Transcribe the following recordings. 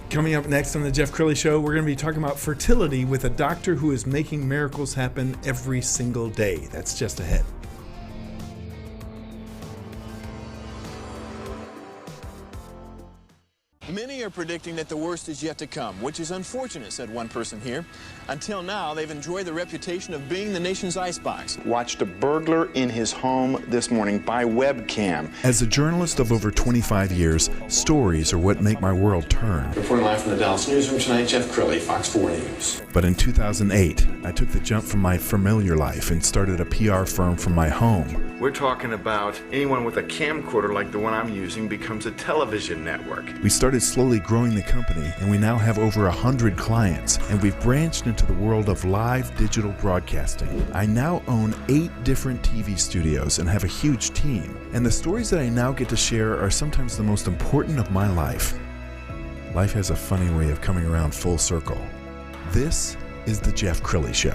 Coming up next on the Jeff Crilley Show, we're going to be talking about fertility with a doctor who is making miracles happen every single day. That's just ahead. Many are predicting that the worst is yet to come, which is unfortunate, said one person here. Until now, they've enjoyed the reputation of being the nation's icebox. Watched a burglar in his home this morning by webcam. As a journalist of over 25 years, stories are what make my world turn. Reporting live from the Dallas newsroom tonight, Jeff Crilley, Fox 4 News. But in 2008, I took the jump from my familiar life and started a PR firm from my home. We're talking about anyone with a camcorder like the one I'm using becomes a television network. We started slowly growing the company, and we now have over 100 clients, and we've branched into the world of live digital broadcasting. I now own 8 different TV studios and have a huge team, and the stories that I now get to share are sometimes the most important of my life. Life has a funny way of coming around full circle. This is the Jeff Crilley Show.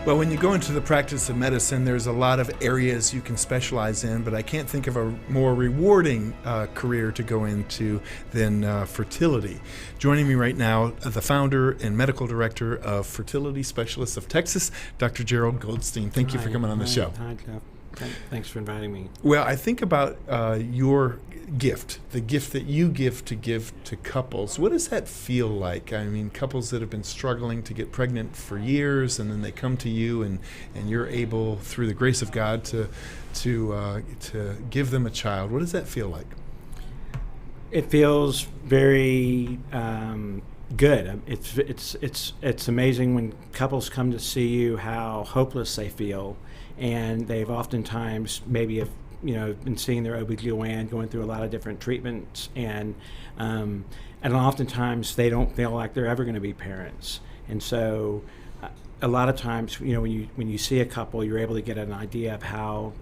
Well, when you go into the practice of medicine, there's a lot of areas you can specialize in, but I can't think of a more rewarding career to go into than fertility. Joining me right now, the founder and medical director of Fertility Specialists of Texas, Dr. Jerald Goldstein. Thank you for coming on the show. Hi, Jeff. Thanks for inviting me. Well, I think about your gift, the gift that you give to couples. What does that feel like? I mean, couples that have been struggling to get pregnant for years, and then they come to you, and you're able, through the grace of God, to give them a child. What does that feel like? It feels very good. It's amazing when couples come to see you how hopeless they feel, and they've oftentimes maybe been seeing their OB/GYN, going through a lot of different treatments, and oftentimes they don't feel like they're ever going to be parents. And so a lot of times, when you see a couple, you're able to get an idea of how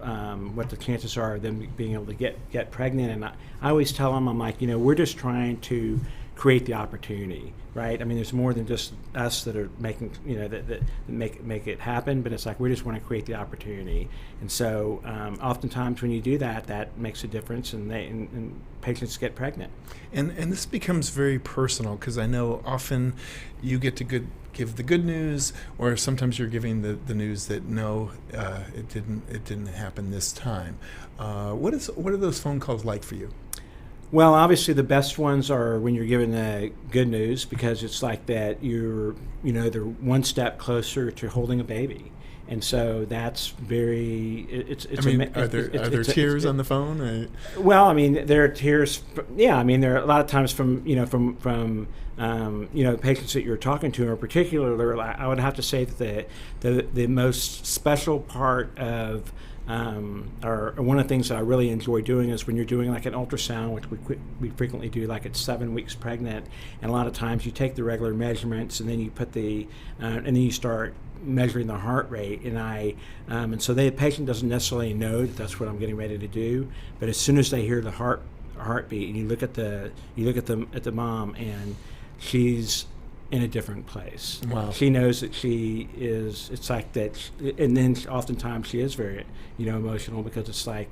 what the chances are of them being able to get pregnant. And I always tell them, I'm like, we're just trying to create the opportunity, right? I mean, there's more than just us that are making, that make it happen, but it's like we just want to create the opportunity. And so oftentimes when you do that, that makes a difference, and patients get pregnant. And this becomes very personal, because I know often you get to give the good news, or sometimes you're giving the news that no, it didn't happen this time. What are those phone calls like for you? Well, obviously the best ones are when you're given the good news, because it's like that they're one step closer to holding a baby. And so that's very. Are there tears on the phone? Or? Well, I mean, there are tears. Yeah, I mean, there are a lot of times from patients that you're talking to, in particular. I would have to say that the most special part of or one of the things that I really enjoy doing is when you're doing like an ultrasound, which we frequently do, like at 7 weeks pregnant, and a lot of times you take the regular measurements and then you put and then you start measuring the heart rate, and so the patient doesn't necessarily know that that's what I'm getting ready to do, but as soon as they hear the heartbeat, and you look at the mom, and she's in a different place. Wow. She knows that she is. It's like that, and then oftentimes she is very, emotional, because it's like,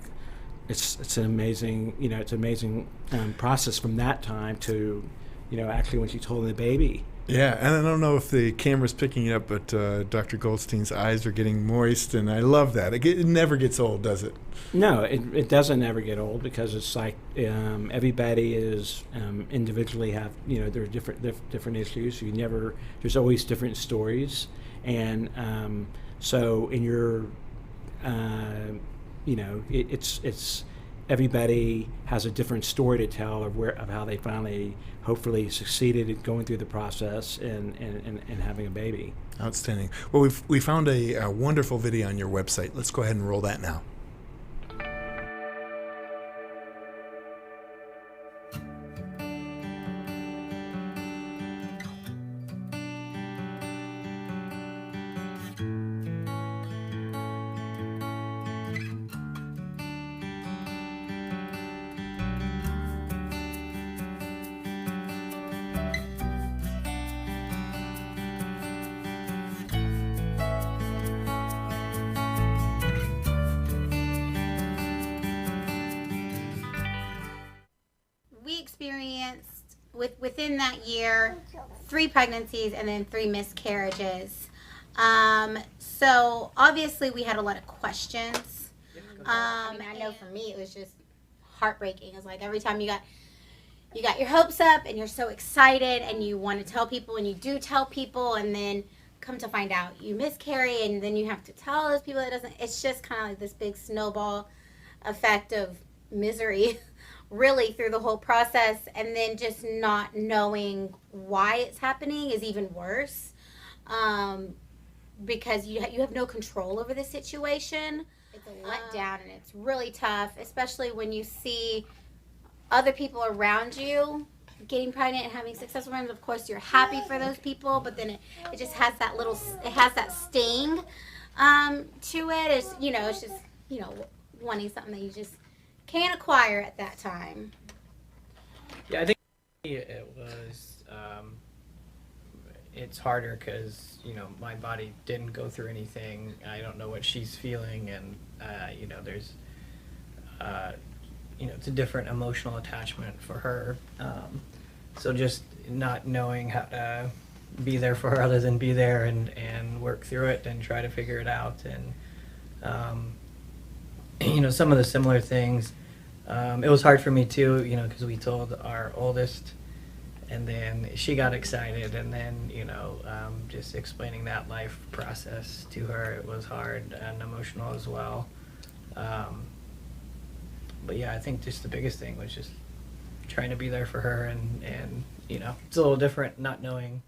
it's an amazing, process from that time to, actually when she's holding the baby. Yeah, and I don't know if the camera's picking it up, but Dr. Goldstein's eyes are getting moist, and I love that. It never gets old, does it? No, it doesn't ever get old, because it's like everybody is individually have, there are different issues. There's always different stories, and so in your, it's everybody has a different story to tell of how they finally, hopefully, succeeded in going through the process and having a baby. Outstanding. Well, we found a wonderful video on your website. Let's go ahead and roll that now. experienced within that year 3 pregnancies and then 3 miscarriages. So obviously we had a lot of questions. I know for me it was just heartbreaking. It was like every time you got your hopes up and you're so excited and you want to tell people and you do tell people, and then come to find out you miscarry, and then you have to tell those people it's just kind of like this big snowball effect of misery really through the whole process. And then just not knowing why it's happening is even worse, because you have no control over the situation. It's a letdown, and it's really tough, especially when you see other people around you getting pregnant and having successful pregnancies. Of course, you're happy for those people, but then it just has that sting to it. It's, it's just, wanting something that you just can't acquire at that time. Yeah, I think it was, it's harder because, my body didn't go through anything. I don't know what she's feeling, and, there's, it's a different emotional attachment for her. So just not knowing how to be there for her other than be there and work through it and try to figure it out. And, some of the similar things, it was hard for me too, because we told our oldest, and then she got excited, and then, just explaining that life process to her, it was hard and emotional as well. But yeah, I think just the biggest thing was just trying to be there for her, and it's a little different not knowing.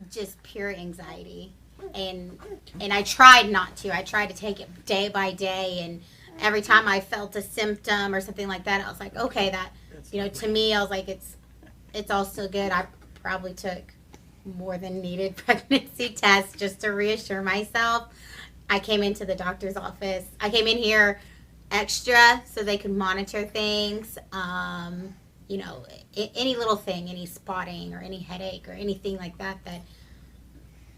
Just pure anxiety, and I tried not to. I tried to take it day by day, and every time I felt a symptom or something like that, I was like, okay, that, to me, I was like, it's all still good. I probably took more than needed pregnancy tests just to reassure myself. I came into the doctor's office. I came in here extra so they could monitor things. Any little thing, any spotting or any headache or anything like that,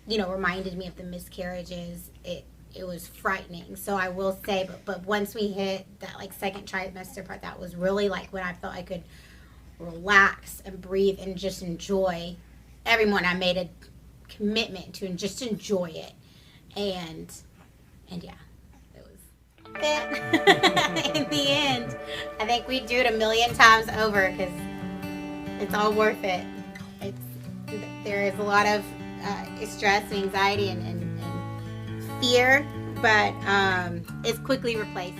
reminded me of the miscarriages. It was frightening. So I will say, but once we hit that second trimester part, that was really when I felt I could relax and breathe and just enjoy every morning. I made a commitment to just enjoy it, and yeah, it was it. In the end, I think we'd do it 1,000,000 times over, because it's all worth it. There is a lot of stress and anxiety and fear, but it's quickly replaced.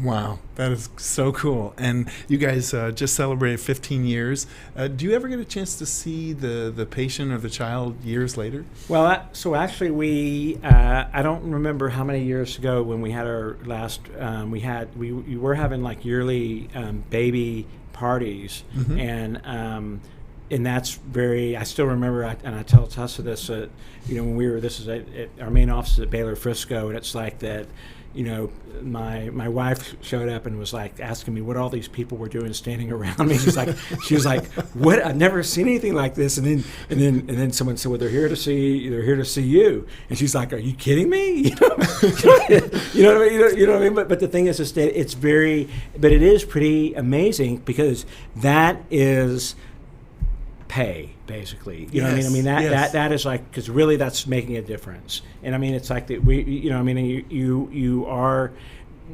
Wow, that is so cool. And you guys just celebrated 15 years. Do you ever get a chance to see the patient or the child years later? Well, so actually we, I don't remember how many years ago when we had our last, we were having yearly baby parties, Mm-hmm. and that's I still remember, and I tell Tessa this, when we were, our main office is at Baylor Frisco, and it's like that, my wife showed up and was asking me what all these people were doing standing around me. She was like, what? I've never seen anything like this. And then someone said, well, they're here to see you. And she's like, are you kidding me? You know what I mean? But the thing is that but it is pretty amazing, because that is pay, basically. You know what I mean? I mean, that is because really that's making a difference. And I mean, it's that you are,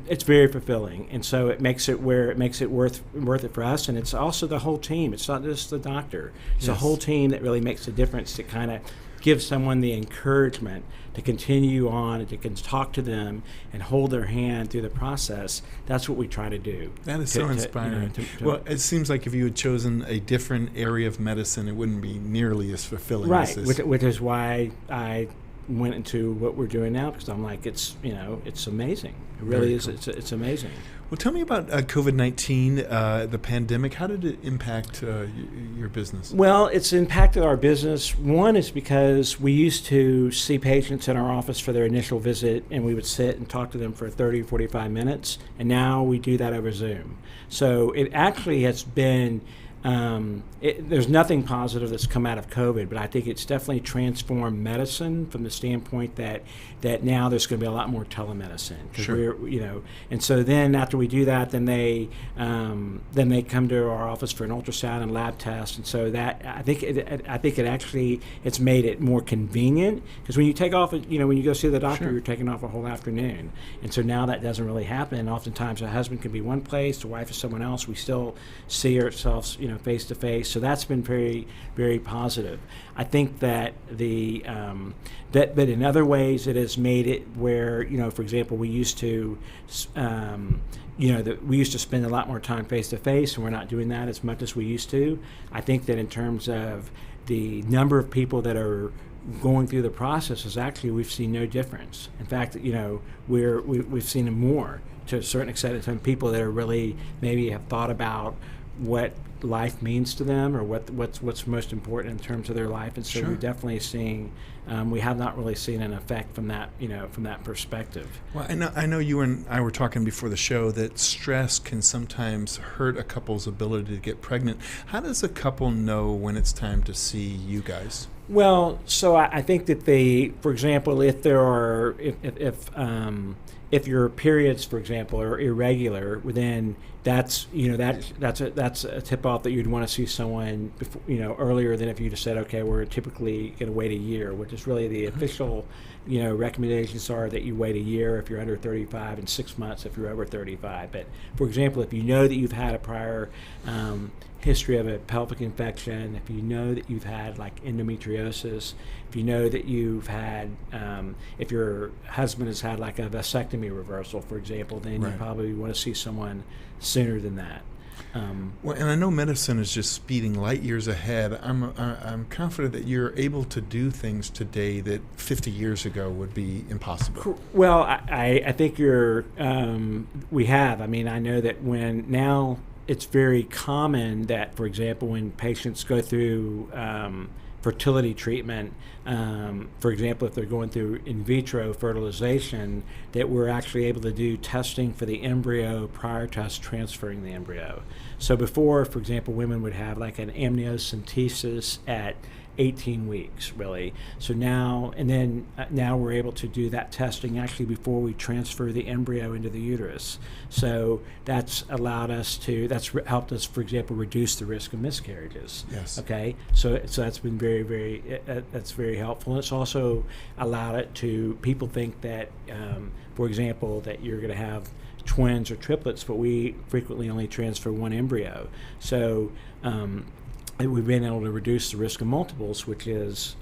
it's very fulfilling. And so it makes it worth it for us. And it's also the whole team. It's not just the doctor. It's the whole team that really makes a difference, to kind of give someone the encouragement to continue on, and to talk to them and hold their hand through the process. That's what we try to do. That is so inspiring. Well, it seems like if you had chosen a different area of medicine, it wouldn't be nearly as fulfilling as this. Which is why I went into what we're doing now, because I'm like, it's amazing. It really is. Cool. It's amazing. Well, tell me about COVID-19, the pandemic. How did it impact your business? Well, it's impacted our business. One is because we used to see patients in our office for their initial visit, and we would sit and talk to them for 30, 45 minutes, and now we do that over Zoom. So it actually has been, there's nothing positive that's come out of COVID, but I think it's definitely transformed medicine from the standpoint that now there's going to be a lot more telemedicine. Sure. And so then after we do that, then they come to our office for an ultrasound and lab test, and so that I think it actually it's made it more convenient, because when you take off, when you go see the doctor, Sure. you're taking off a whole afternoon, and so now that doesn't really happen. Oftentimes, the husband can be one place, the wife is someone else. We still see ourselves, face to face. So that's been very, very positive. I think that but in other ways, it has made it where, for example, we used to, we used to spend a lot more time face to face, and we're not doing that as much as we used to. I think that in terms of the number of people that are going through the process, is actually we've seen no difference. In fact, we've seen more to a certain extent. Some people that are really maybe have thought about what life means to them, or what's most important in terms of their life, and so Sure. we're definitely seeing. We have not really seen an effect from that, from that perspective. Well, I know you and I were talking before the show that stress can sometimes hurt a couple's ability to get pregnant. How does a couple know when it's time to see you guys? Well, so I think that for example, if your periods, for example, are irregular, then that's a tip off that you'd want to see someone before, earlier than if you just said, okay, we're typically going to wait a year, which is really the official, recommendations are that you wait a year if you're under 35 and 6 months if you're over 35. But for example, if you know that you've had a prior history of a pelvic infection, if you know that you've had like endometriosis, if you know that you've had, if your husband has had like a vasectomy reversal, for example, then Right. you probably want to see someone sooner than that. Well, and I know medicine is just speeding light years ahead. I'm confident that you're able to do things today that 50 years ago would be impossible. Well, I think we have. I mean, I know that now it's very common that, for example, when patients go through fertility treatment, for example, if they're going through in vitro fertilization, that we're actually able to do testing for the embryo prior to us transferring the embryo. So before, for example, women would have like an amniocentesis at 18 weeks, really. So now we're able to do that testing actually before we transfer the embryo into the uterus. So that's helped us, for example, reduce the risk of miscarriages. Yes. Okay. So that's been very, very, that's very helpful. And it's also allowed it to, people think that, for example, that you're going to have twins or triplets, but we frequently only transfer one embryo. So, we've been able to reduce the risk of multiples, which is,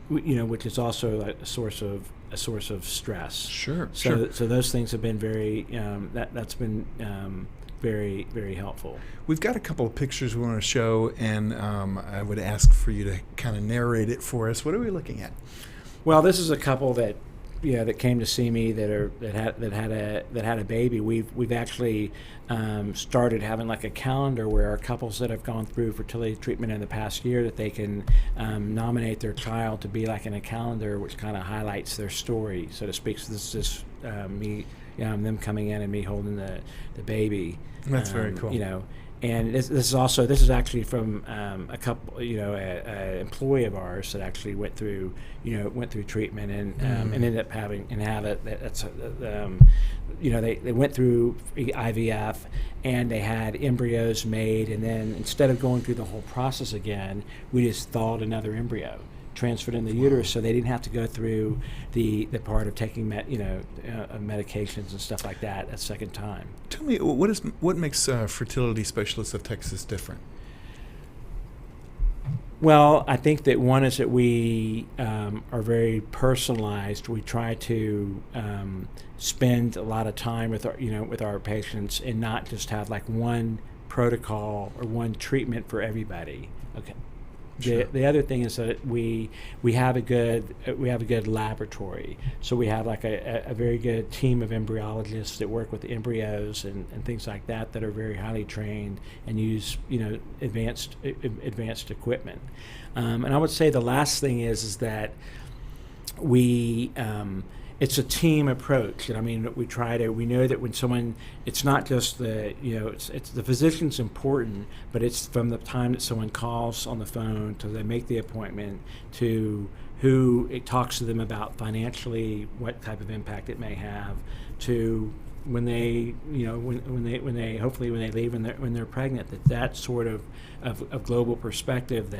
which is also a source of stress. Sure. So Sure. those things have been very, that's been very, very helpful. We've got a couple of pictures we want to show, and I would ask for you to kind of narrate it for us. What are we looking at? Well, this is a couple that came to see me that had a baby. We've actually started having like a calendar where our couples that have gone through fertility treatment in the past year, that they can nominate their child to be like in a calendar, which kind of highlights their story, so to speak. So this is me, them coming in and me holding the baby. That's very cool. And this is actually from a couple, an employee of ours that actually went through treatment and ended up having they went through IVF, and they had embryos made, and then instead of going through the whole process again, we just thawed another embryo, transferred in the uterus, so they didn't have to go through the part of taking medications and stuff like that a second time. Tell me, what makes Fertility Specialists of Texas different? Well, I think that one is that we are very personalized. We try to spend a lot of time with our patients, and not just have like one protocol or one treatment for everybody. Okay. Sure. The other thing is that we have a good laboratory. So we have like a very good team of embryologists that work with embryos and things like that are very highly trained and use advanced equipment. And I would say the last thing is that we it's a team approach. And I mean, we know that when someone, it's not just it's the physician's important, but it's from the time that someone calls on the phone to they make the appointment to who it talks to them about financially, what type of impact it may have, to when they, when they hopefully when they leave when they're pregnant, that sort of global perspective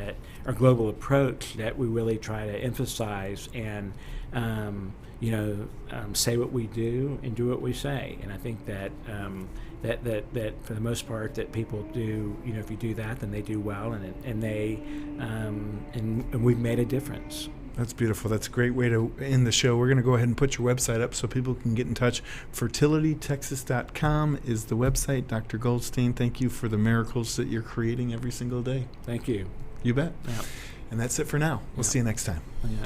or global approach that we really try to emphasize and say what we do and do what we say. And I think that that for the most part that people do, if you do that, then they do well, and we've made a difference. That's beautiful. That's a great way to end the show. We're going to go ahead and put your website up so people can get in touch. FertilityTexas.com is the website. Dr. Goldstein, thank you for the miracles that you're creating every single day. Thank you. You bet. Yeah. And that's it for now. We'll see you next time. Yeah.